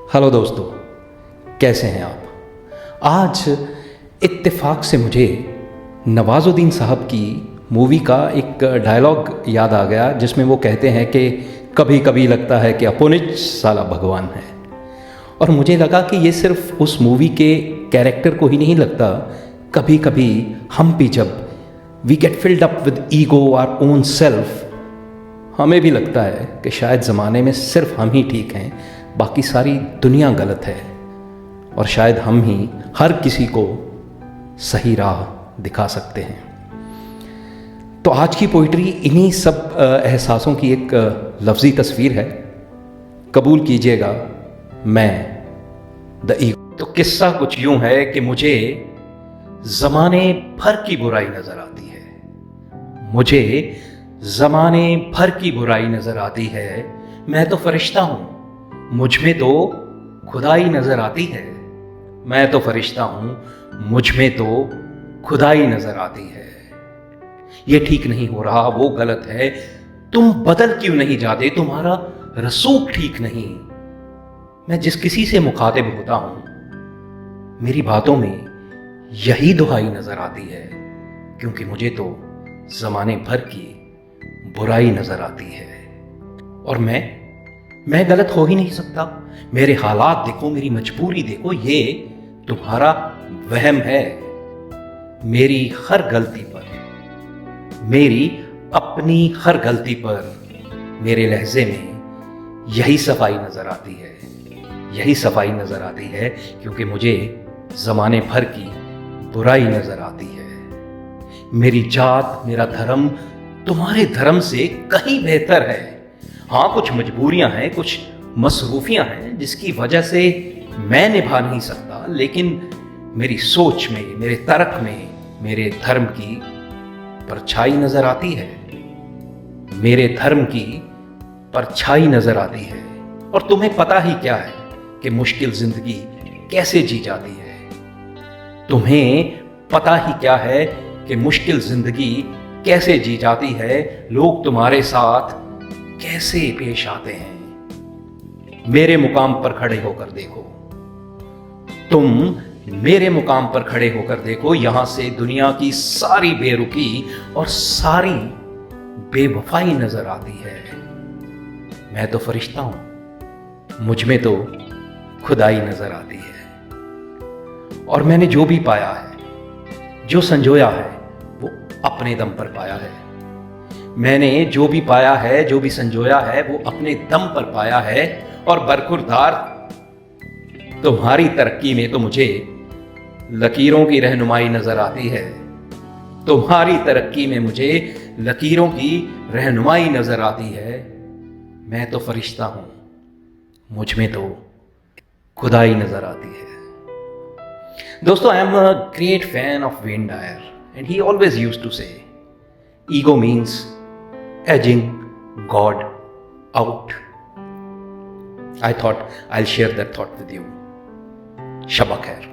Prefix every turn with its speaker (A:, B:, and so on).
A: Hello दोस्तों, कैसे हैं आप। आज इत्तेफाक से मुझे नवाजुद्दीन साहब की मूवी का एक डायलॉग याद आ गया जिसमें वो कहते हैं कि कभी कभी लगता है कि अपुनिच साला भगवान है। और मुझे लगा कि ये सिर्फ उस मूवी के कैरेक्टर को ही नहीं लगता, कभी कभी हम भी जब we get filled up with ego our own self, हमें भी लगता है कि शायद ज़माने में सिर्फ हम ही ठीक हैं, बाकी सारी दुनिया गलत है और शायद हम ही हर किसी को सही राह दिखा सकते हैं। तो आज की पोइट्री इन्हीं सब एहसासों की एक लफ्ज़ी तस्वीर है। कबूल कीजिएगा मैं द ईगो। तो किस्सा कुछ यूं है कि मुझे ज़माने भर की बुराई नज़र आती है, मुझे ज़माने भर की बुराई नज़र आती है। मैं तो फरिश्ता हूँ, मुझ में तो खुदाई नज़र आती है। मैं तो फरिश्ता हूँ, मुझ में तो खुदाई नज़र आती है। ये ठीक नहीं हो रहा, वो गलत है, तुम बदल क्यों नहीं जाते, तुम्हारा रसूख ठीक नहीं। मैं जिस किसी से मुखातिब होता हूँ, मेरी बातों में यही दुहाई नज़र आती है, क्योंकि मुझे तो ज़माने भर की बुराई नज़र आती है। और मैं गलत हो ही नहीं सकता। मेरे हालात देखो, मेरी मजबूरी देखो, ये तुम्हारा वहम है। मेरी हर गलती पर, मेरी अपनी हर गलती पर मेरे लहजे में यही सफाई नज़र आती है, यही सफाई नज़र आती है, क्योंकि मुझे ज़माने भर की बुराई नज़र आती है। मेरी जात, मेरा धर्म तुम्हारे धर्म से कहीं बेहतर है। हाँ, कुछ मजबूरियां हैं, कुछ मसरूफियां हैं जिसकी वजह से मैं निभा नहीं सकता, लेकिन मेरी सोच में, मेरे तर्क में मेरे धर्म की परछाई नजर आती है, मेरे धर्म की परछाई नजर आती है। और तुम्हें पता ही क्या है कि मुश्किल जिंदगी कैसे जी जाती है। तुम्हें पता ही क्या है कि मुश्किल जिंदगी कैसे जी जाती है, लोग तुम्हारे साथ कैसे पेश आते हैं। मेरे मुकाम पर खड़े होकर देखो, तुम मेरे मुकाम पर खड़े होकर देखो, यहां से दुनिया की सारी बेरुखी और सारी बेवफाई नजर आती है। मैं तो फरिश्ता हूं, मुझ में तो खुदाई नजर आती है। और मैंने जो भी पाया है, जो संजोया है, वो अपने दम पर पाया है। मैंने जो भी पाया है, जो भी संजोया है, वो अपने दम पर पाया है। और बरखुरदार तुम्हारी तरक्की में तो मुझे लकीरों की रहनुमाई नजर आती है। तुम्हारी तरक्की में मुझे लकीरों की रहनुमाई नजर आती है। मैं तो फरिश्ता हूं, मुझ में तो खुदाई नजर आती है। दोस्तों, I am a great fan of Wayne Dyer and he always used to say, ego means edging God out. I thought I'll share that thought with you. Shaba Khair.